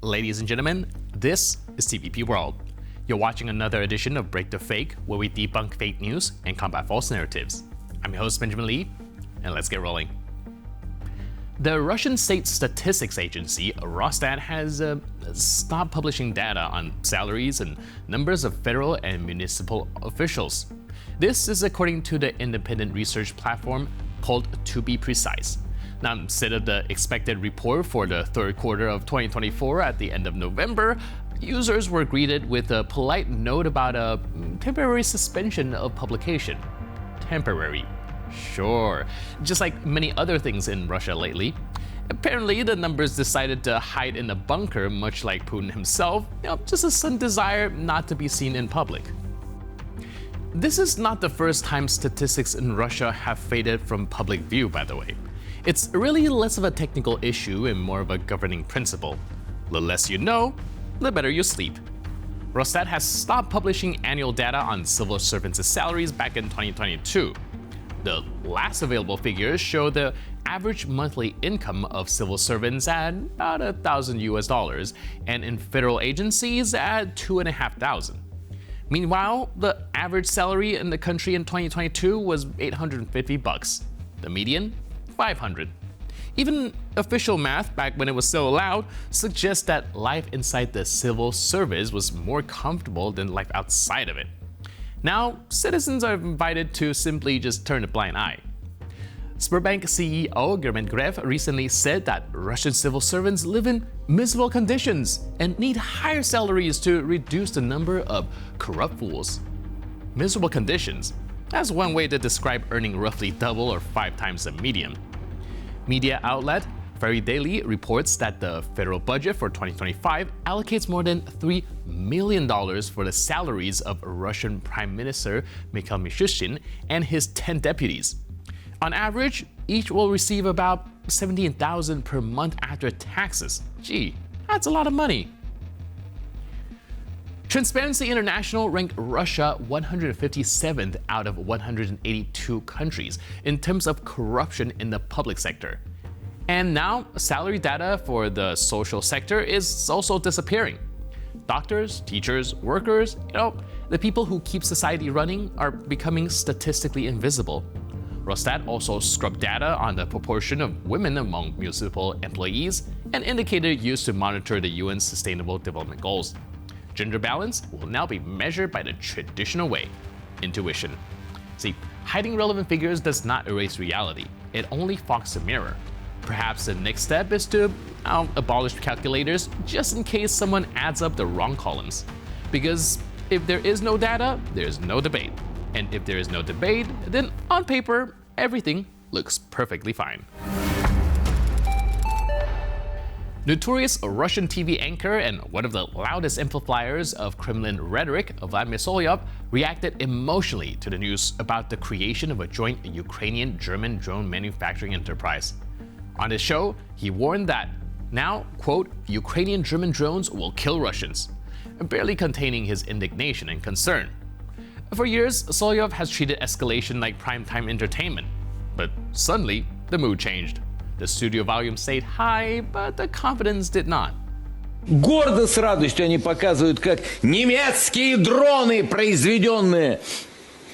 Ladies and gentlemen, this is TVP World. You're watching another edition of Break the Fake, where we debunk fake news and combat false narratives. I'm your host, Benjamin Lee, and let's get rolling. The Russian state statistics agency, Rosstat, has stopped publishing data on salaries and numbers of federal and municipal officials. This is according to the independent research platform called To Be Precise. Now, instead of the expected report for the third quarter of 2024 at the end of November, users were greeted with a polite note about a temporary suspension of publication. Temporary. Sure. Just like many other things in Russia lately. Apparently, the numbers decided to hide in a bunker, much like Putin himself, just a sudden desire not to be seen in public. This is not the first time statistics in Russia have faded from public view, by the way. It's really less of a technical issue and more of a governing principle. The less you know, the better you sleep. Rosstat has stopped publishing annual data on civil servants' salaries back in 2022. The last available figures show the average monthly income of civil servants at about $1,000 and in federal agencies at $2,500. Meanwhile, the average salary in the country in 2022 was $850. The median, $500. Even official math, back when it was still allowed, suggests that life inside the civil service was more comfortable than life outside of it. Now, citizens are invited to simply just turn a blind eye. Sberbank CEO German Grev recently said that Russian civil servants live in miserable conditions and need higher salaries to reduce the number of corrupt fools. Miserable conditions? That's one way to describe earning roughly double or 5 times the median. Media outlet Very Daily reports that the federal budget for 2025 allocates more than $3 million for the salaries of Russian Prime Minister Mikhail Mishustin and his 10 deputies. On average, each will receive about $17,000 per month after taxes. Gee, that's a lot of money. Transparency International ranked Russia 157th out of 182 countries in terms of corruption in the public sector. And now, salary data for the social sector is also disappearing. Doctors, teachers, workers, the people who keep society running are becoming statistically invisible. Rosstat also scrubbed data on the proportion of women among municipal employees, an indicator used to monitor the UN's Sustainable Development Goals. Gender balance will now be measured by the traditional way, intuition. See, hiding relevant figures does not erase reality. It only fogs the mirror. Perhaps the next step is to abolish calculators just in case someone adds up the wrong columns. Because if there is no data, there's no debate. And if there is no debate, then on paper, everything looks perfectly fine. Notorious Russian TV anchor and one of the loudest amplifiers of Kremlin rhetoric, Vladimir Solovyov, reacted emotionally to the news about the creation of a joint Ukrainian-German drone manufacturing enterprise. On his show, he warned that now, quote, Ukrainian-German drones will kill Russians, barely containing his indignation and concern. For years, Solovyov has treated escalation like primetime entertainment. But suddenly, the mood changed. The studio volume stayed high, but the confidence did not. Гордо с радостью они показывают, как немецкие дроны, произведенные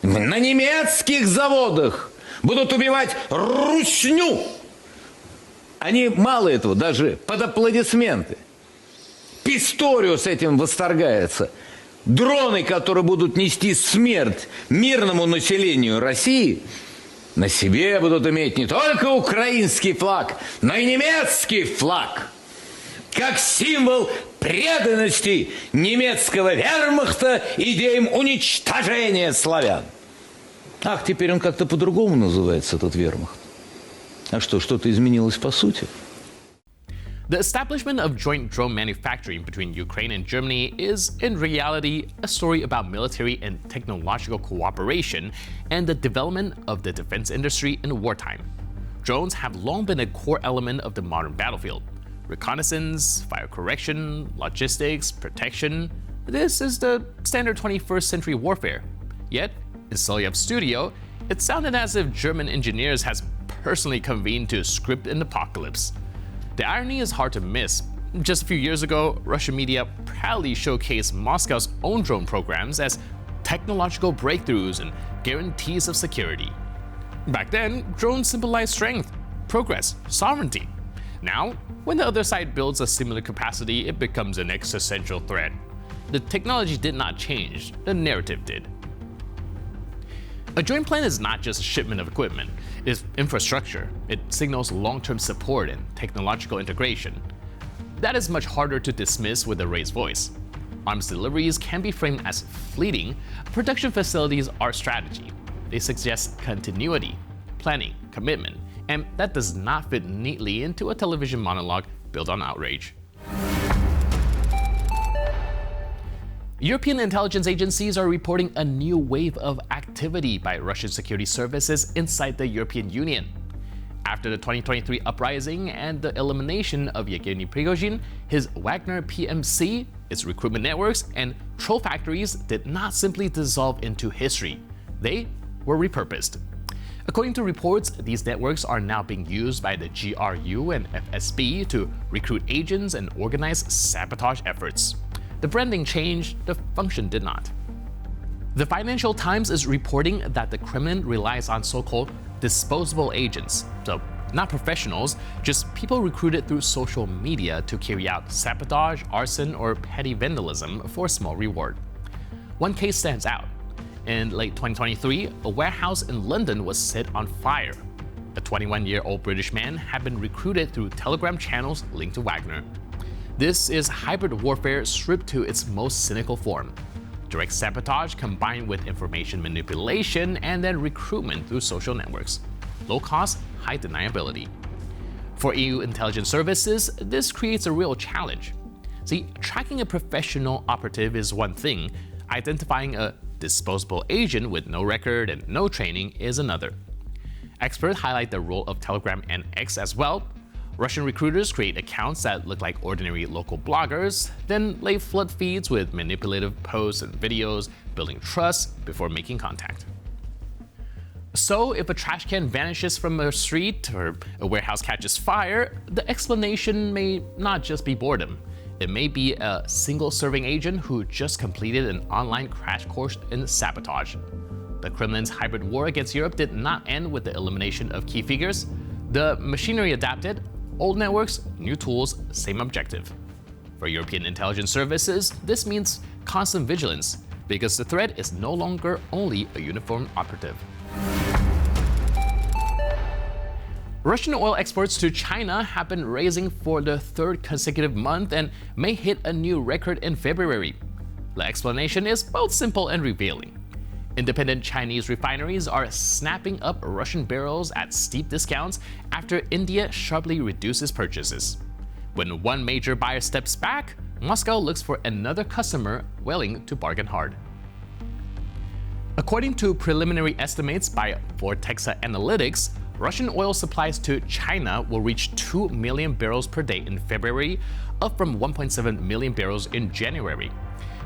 на немецких заводах, будут убивать русню. Они мало этого, даже под аплодисменты. Писториус этим восторгается. Дроны, которые будут нести смерть мирному населению России, на себе будут иметь не только украинский флаг, но и немецкий флаг, как символ преданности немецкого вермахта идеям уничтожения славян. Ах, теперь он как-то по-другому называется, этот вермахт. А что, что-то изменилось по сути? The establishment of joint drone manufacturing between Ukraine and Germany is, in reality, a story about military and technological cooperation and the development of the defense industry in wartime. Drones have long been a core element of the modern battlefield. Reconnaissance, fire correction, logistics, protection. This is the standard 21st century warfare. Yet, in Solovyov's studio, it sounded as if German engineers has personally convened to script an apocalypse. The irony is hard to miss. Just a few years ago, Russian media proudly showcased Moscow's own drone programs as technological breakthroughs and guarantees of security. Back then, drones symbolized strength, progress, sovereignty. Now, when the other side builds a similar capacity, it becomes an existential threat. The technology did not change, the narrative did. A joint plan is not just a shipment of equipment, it's infrastructure. It signals long-term support and technological integration. That is much harder to dismiss with a raised voice. Arms deliveries can be framed as fleeting, production facilities are strategy. They suggest continuity, planning, commitment, and that does not fit neatly into a television monologue built on outrage. European intelligence agencies are reporting a new wave of activity by Russian security services inside the European Union. After the 2023 uprising and the elimination of Yevgeny Prigozhin, his Wagner PMC, its recruitment networks, and troll factories did not simply dissolve into history. They were repurposed. According to reports, these networks are now being used by the GRU and FSB to recruit agents and organize sabotage efforts. The branding changed, the function did not. The Financial Times is reporting that the Kremlin relies on so-called disposable agents, so not professionals, just people recruited through social media to carry out sabotage, arson, or petty vandalism for a small reward. One case stands out. In late 2023, a warehouse in London was set on fire. A 21-year-old British man had been recruited through Telegram channels linked to Wagner. This is hybrid warfare stripped to its most cynical form. Direct sabotage combined with information manipulation and then recruitment through social networks. Low cost, high deniability. For EU intelligence services, this creates a real challenge. See, tracking a professional operative is one thing, identifying a disposable agent with no record and no training is another. Experts highlight the role of Telegram and X as well. Russian recruiters create accounts that look like ordinary local bloggers, then lay flood feeds with manipulative posts and videos, building trust before making contact. So, if a trash can vanishes from a street or a warehouse catches fire, the explanation may not just be boredom. It may be a single-serving agent who just completed an online crash course in sabotage. The Kremlin's hybrid war against Europe did not end with the elimination of key figures. The machinery adapted. Old networks, new tools, same objective. For European intelligence services, this means constant vigilance, because the threat is no longer only a uniformed operative. Russian oil exports to China have been rising for the third consecutive month and may hit a new record in February. The explanation is both simple and revealing. Independent Chinese refineries are snapping up Russian barrels at steep discounts after India sharply reduces purchases. When one major buyer steps back, Moscow looks for another customer willing to bargain hard. According to preliminary estimates by Vortexa Analytics, Russian oil supplies to China will reach 2 million barrels per day in February, up from 1.7 million barrels in January.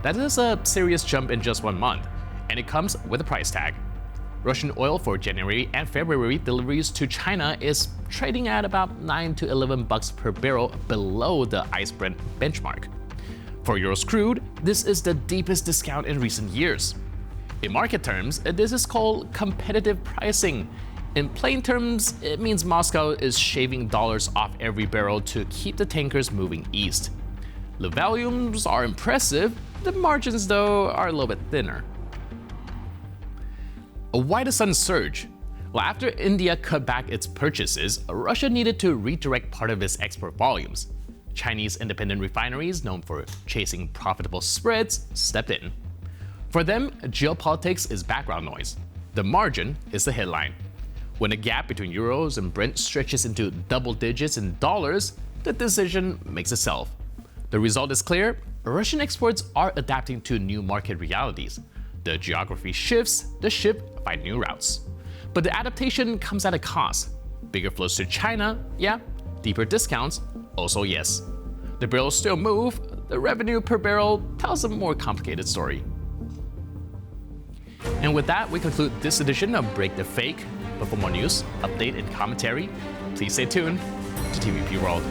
That is a serious jump in just 1 month, and it comes with a price tag. Russian oil for January and February deliveries to China is trading at about $9 to $11 per barrel below the ICE Brent benchmark. For Urals crude, this is the deepest discount in recent years. In market terms, this is called competitive pricing. In plain terms, it means Moscow is shaving dollars off every barrel to keep the tankers moving east. The volumes are impressive, the margins though are a little bit thinner. Why the sudden surge? Well, after India cut back its purchases, Russia needed to redirect part of its export volumes. Chinese independent refineries, known for chasing profitable spreads, stepped in. For them, geopolitics is background noise. The margin is the headline. When the gap between euros and Brent stretches into double digits in dollars, the decision makes itself. The result is clear: Russian exports are adapting to new market realities. The geography shifts, the ship find new routes. But the adaptation comes at a cost. Bigger flows to China, yeah. Deeper discounts, also yes. The barrels still move, the revenue per barrel tells a more complicated story. And with that, we conclude this edition of Break the Fake. But for more news, update, and commentary, please stay tuned to TVP World.